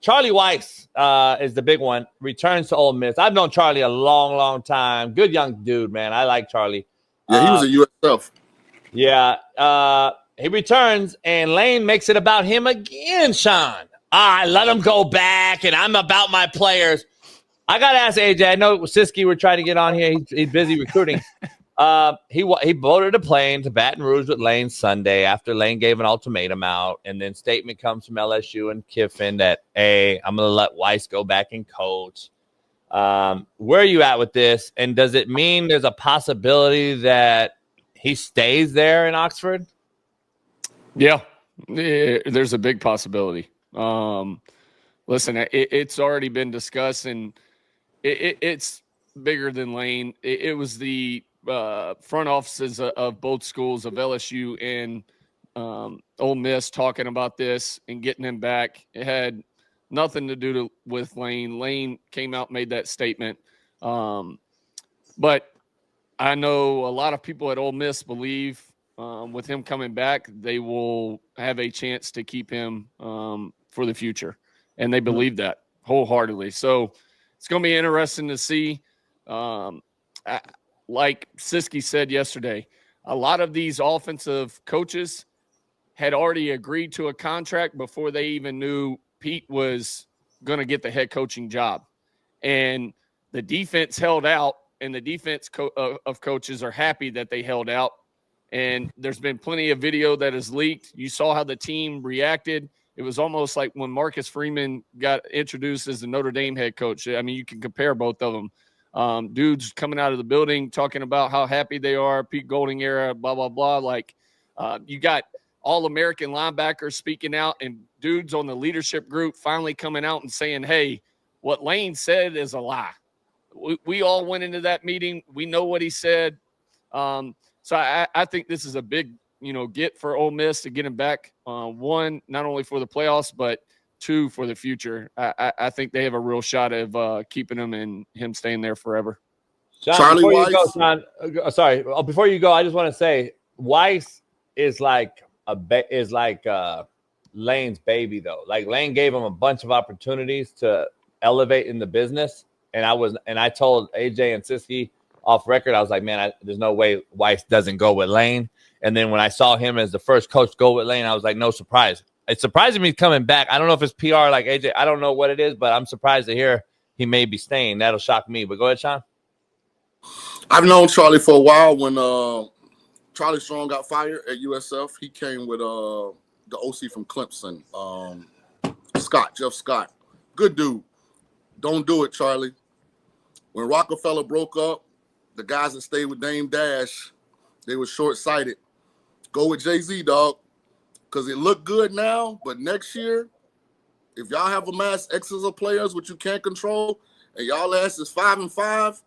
Charlie Weis is the big one. Returns to Ole Miss. I've known Charlie a long, long time. Good young dude, man. I like Charlie. Yeah, he was a USF. Yeah. He returns, and Lane makes it about him again, Shaun. Let him go back, and I'm about my players. I got to ask AJ. I know Siski were trying to get on here. He's busy recruiting. He boarded a plane to Baton Rouge with Lane Sunday after Lane gave an ultimatum out, and then statement comes from LSU and Kiffin that, hey, I'm going to let Weis go back and coach. Where are you at with this? And does it mean there's a possibility that he stays there in Oxford? Yeah, there's a big possibility. Listen, it's already been discussed, and it's bigger than Lane. It was the front offices of both schools, of LSU and Ole Miss, talking about this and getting him back. It had nothing to do with Lane. Lane came out and made that statement. But I know a lot of people at Ole Miss believe with him coming back, they will have a chance to keep him for the future. And they believe that wholeheartedly. So it's going to be interesting to see. Like Siski said yesterday, a lot of these offensive coaches had already agreed to a contract before they even knew Pete was going to get the head coaching job. And the defense held out, and the defense of coaches are happy that they held out. And there's been plenty of video that is leaked. You saw how the team reacted. It was almost like when Marcus Freeman got introduced as the Notre Dame head coach. I mean, you can compare both of them. Dudes coming out of the building talking about how happy they are, Pete Golding era, blah, blah, blah. Like you got All-American linebackers speaking out, and dudes on the leadership group finally coming out and saying, hey, what Lane said is a lie. We all went into that meeting. We know what he said. So I think this is a big, get for Ole Miss to get him back. One, not only for the playoffs, but two, for the future. I think they have a real shot of keeping him and him staying there forever. Shaun, before you go, Shaun, sorry. Before you go, I just want to say Weis is like Lane's baby, though. Like Lane gave him a bunch of opportunities to elevate in the business, and I told AJ and Siski off record, I was like, man, there's no way Weis doesn't go with Lane. And then when I saw him as the first coach go with Lane, I was like, no surprise. It's surprising me coming back. I don't know if it's PR like AJ. I don't know what it is, but I'm surprised to hear he may be staying. That'll shock me. But go ahead, Shaun. I've known Charlie for a while. When Charlie Strong got fired at USF, he came with the OC from Clemson, Jeff Scott. Good dude. Don't do it, Charlie. When Rockefeller broke up, the guys that stayed with Dame Dash, they were short-sighted. Go with Jay-Z, dog, because it looked good now, but next year, if y'all have amassed X's of players which you can't control, and y'all ass is 5-5,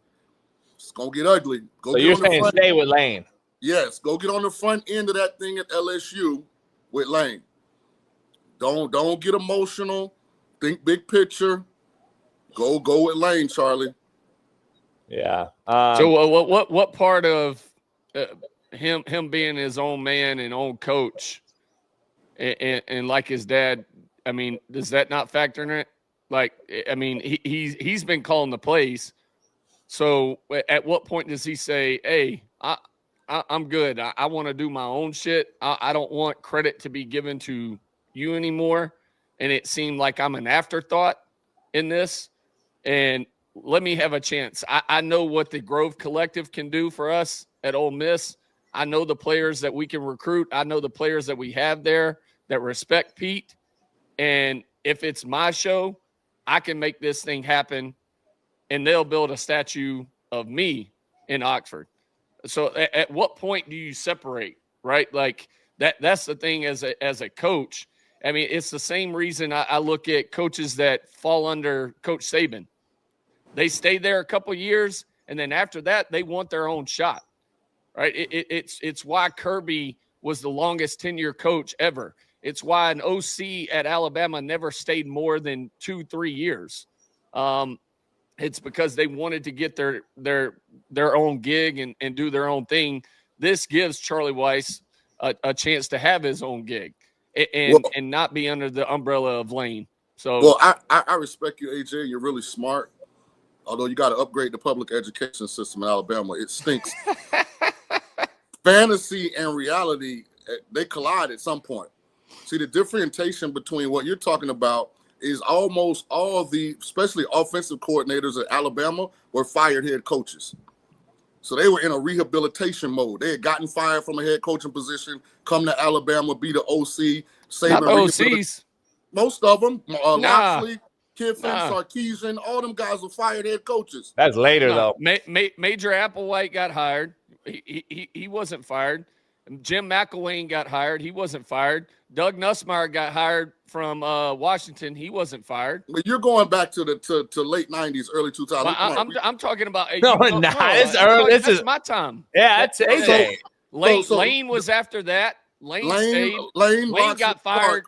it's going to get ugly. So you're saying stay with Lane? Yes, go get on the front end of that thing at LSU with Lane. Don't get emotional. Think big picture. Go with Lane, Charlie. Yeah. So what part of him being his own man and own coach and like his dad, I mean, does that not factor in it? Like, I mean, he's been calling the plays. So at what point does he say, hey, I'm good. I want to do my own shit. I don't want credit to be given to you anymore. And it seemed like I'm an afterthought in this. And let me have a chance. I know what the Grove Collective can do for us at Ole Miss. I know the players that we can recruit. I know the players that we have there that respect Pete. And if it's my show, I can make this thing happen, and they'll build a statue of me in Oxford. So at what point do you separate, right? Like that's the thing as a coach. I mean, it's the same reason I look at coaches that fall under Coach Saban. They stay there a couple years, and then after that, they want their own shot, right? It's why Kirby was the longest tenure coach ever. It's why an OC at Alabama never stayed more than 2-3 years. It's because they wanted to get their own gig and do their own thing. This gives Charlie Weis a chance to have his own gig and not be under the umbrella of Lane. So, well, I respect you, AJ. You're really smart. Although you got to upgrade the public education system in Alabama. It stinks. Fantasy and reality, they collide at some point. See, the differentiation between what you're talking about is almost all the, especially offensive coordinators at Alabama, were fired head coaches. So they were in a rehabilitation mode. They had gotten fired from a head coaching position, come to Alabama, be the OC, not the OCs. Most of them, Loxley, Kiffin, Sarkisian, all them guys were fired head coaches. That's later, though. Major Applewhite got hired. He wasn't fired. Jim McElwain got hired. He wasn't fired. Doug Nussmeier got hired from Washington. He wasn't fired. But you're going back to the late 90s, early 2000s. Well, I'm talking about. It's early. This is my time. Yeah, that's AJ. Lane was after that. Lane stayed. Lane got fired.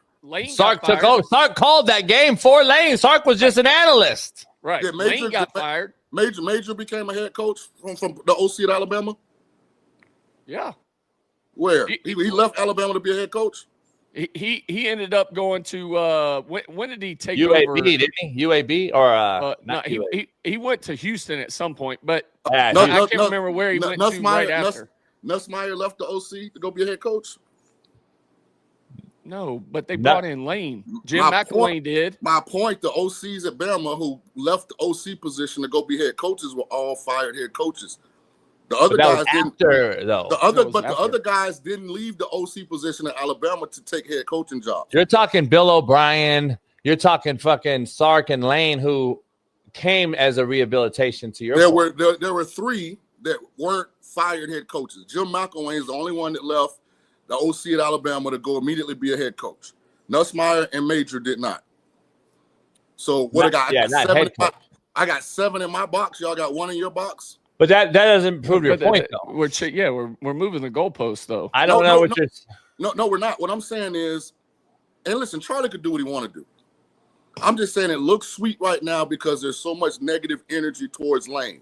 Sark took over. Sark called that game for Lane. Sark was just an analyst. Right. Yeah, Lane got fired. Major became a head coach from the OC at Alabama. Yeah. Where? He left Alabama to be a head coach? He ended up going to when did he take UAB, over? Didn't he? UAB or no, he went to Houston at some point, but I can't remember where he went to right after. Nussmeier left the OC to go be a head coach? No, but they brought in Lane. Jim McElwain did. My point, the OCs at Bama who left the OC position to go be head coaches were all fired head coaches. The other guys didn't. The other guys didn't leave the OC position at Alabama to take head coaching jobs. You're talking Bill O'Brien. You're talking fucking Sark and Lane, who came as a rehabilitation to your. There were three that weren't fired head coaches. Jim McElwain is the only one that left the OC at Alabama to go immediately be a head coach. Nussmeier and Major did not. So what I got? I got 7 in my box. Y'all got 1 in your box. But that doesn't prove your point, though. We're moving the goalposts, though. I don't know what you're. No, we're not. What I'm saying is, and listen, Charlie could do what he want to do. I'm just saying it looks sweet right now because there's so much negative energy towards Lane.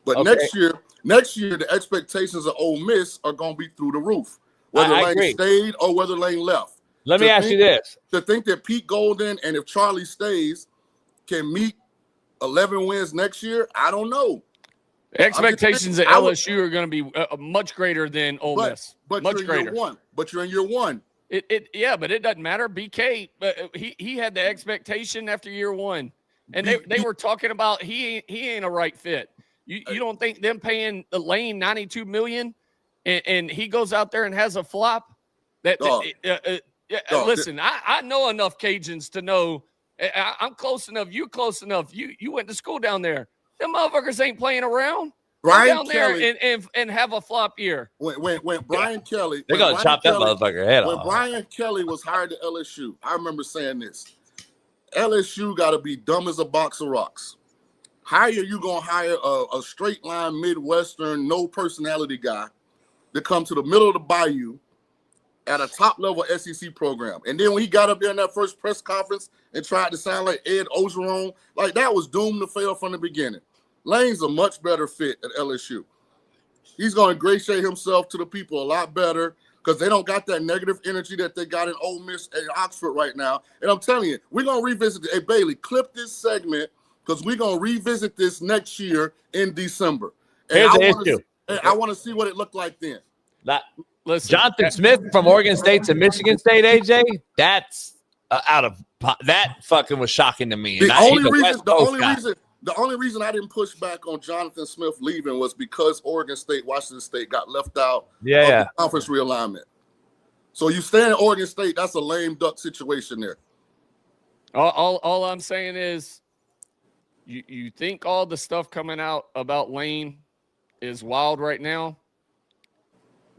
But next year, the expectations of Ole Miss are going to be through the roof. Whether Lane stayed or whether Lane left. Let me ask you this. To think that Pete Golden and if Charlie stays can meet 11 wins next year, I don't know. Expectations at LSU are going to be much greater than Ole Miss. But much you're greater. In year 1. But you're in year 1. But it doesn't matter. BK, he had the expectation after year 1, and they were talking about he ain't a right fit. You don't think them paying the Lane $92 million, and he goes out there and has a flop? Listen, I know enough Cajuns to know. I'm close enough. You close enough. You went to school down there. Them motherfuckers ain't playing around. Brian Kelly there and have a flop year. When Brian Kelly, they're gonna chop that motherfucker head off. When Brian Kelly was hired to LSU, I remember saying this: LSU got to be dumb as a box of rocks. How are you gonna hire a straight line Midwestern, no personality guy to come to the middle of the bayou at a top level SEC program? And then when he got up there in that first press conference and tried to sound like Ed Ogeron, like that was doomed to fail from the beginning. Lane's a much better fit at LSU. He's going to ingratiate himself to the people a lot better because they don't got that negative energy that they got in Ole Miss and Oxford right now. And I'm telling you, we're going to revisit it. Hey, Bailey, clip this segment because we're going to revisit this next year in December. And I want to see what it looked like then. Jonathan Smith from Oregon State to Michigan State, AJ, that's that fucking was shocking to me. The only reason I didn't push back on Jonathan Smith leaving was because Oregon State, Washington State got left out of the conference realignment. So you stand at Oregon State, that's a lame duck situation there. All I'm saying is you think all the stuff coming out about Lane is wild right now.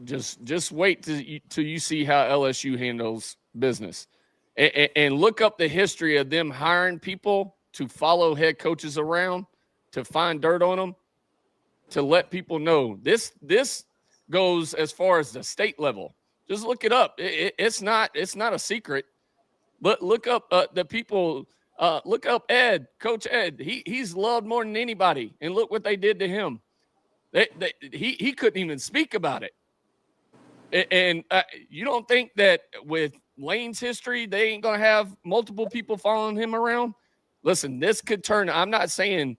Just wait till you see how LSU handles business. And look up the history of them hiring people to follow head coaches around, to find dirt on them, to let people know. This goes as far as the state level. Just look it up. It's not a secret. But look up the people. Look up Ed, Coach Ed. He's loved more than anybody. And look what they did to him. He couldn't even speak about it. And you don't think that with Lane's history, they ain't going to have multiple people following him around. Listen, this could turn. I'm not saying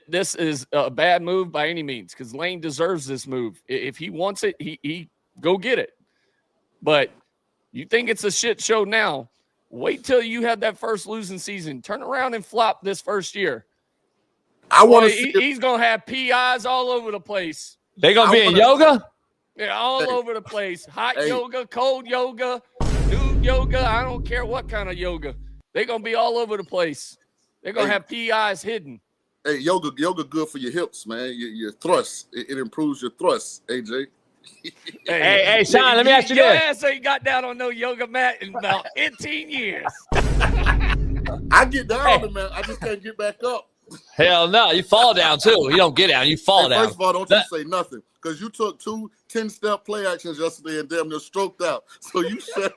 this is a bad move by any means, because Lane deserves this move. If he wants it, he go get it. But you think it's a shit show now, wait till you have that first losing season. Turn around and flop this first year. I want to he's going to have PIs all over the place. They going to be in yoga? Yeah, all over the place. Hot yoga, cold yoga, nude yoga. I don't care what kind of yoga. They're going to be all over the place. They're going to have PIs hidden. Hey, yoga good for your hips, man. Your thrust. It improves your thrust, AJ. Hey, Shaun, let me ask you your this. Your ass ain't got down on no yoga mat in about 18 years. I get down, man. I just can't get back up. Hell no. You fall down, too. You don't get down. You fall down. First of all, don't you say nothing, because you took 2 10-step play actions yesterday and damn near stroked out. So you shut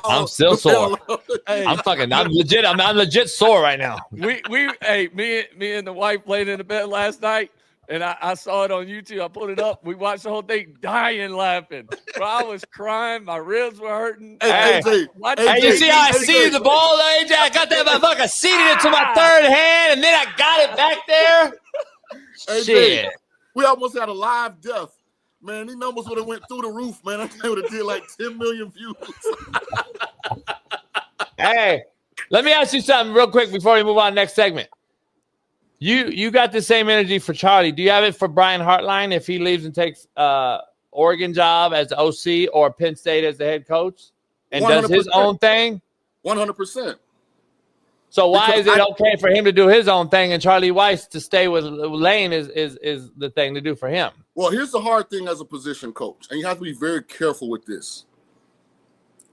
I'm still sore. I'm legit. I'm legit sore right now. Me and the wife laid in the bed last night, and I saw it on YouTube. I put it up. We watched the whole thing, dying laughing. Bro, I was crying. My ribs were hurting. Hey, you see how I seeded the ball, AJ? I got that motherfucker, seeded it to my third hand, and then I got it back there. Shit. We almost had a live death. Man, these numbers would have went through the roof, man. I think it would have did like 10 million views. Hey, let me ask you something real quick before we move on to the next segment. You got the same energy for Charlie. Do you have it for Brian Hartline if he leaves and takes Oregon job as the OC or Penn State as the head coach and 100%. Does his own thing? 100%. So why is it okay for him to do his own thing and Charlie Weis to stay with Lane is the thing to do for him? Well, here's the hard thing as a position coach, and you have to be very careful with this.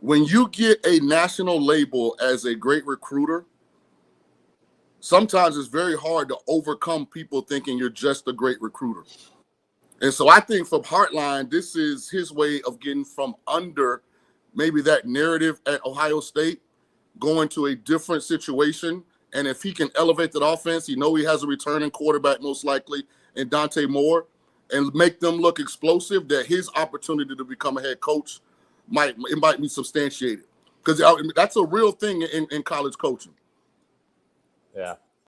When you get a national label as a great recruiter, sometimes it's very hard to overcome people thinking you're just a great recruiter. And so I think from Hartline, this is his way of getting from under maybe that narrative at Ohio State, going to a different situation. And if he can elevate that offense, he has a returning quarterback most likely in Dante Moore, and make them look explosive, that his opportunity to become a head coach might be substantiated. Because that's a real thing in college coaching. Yeah.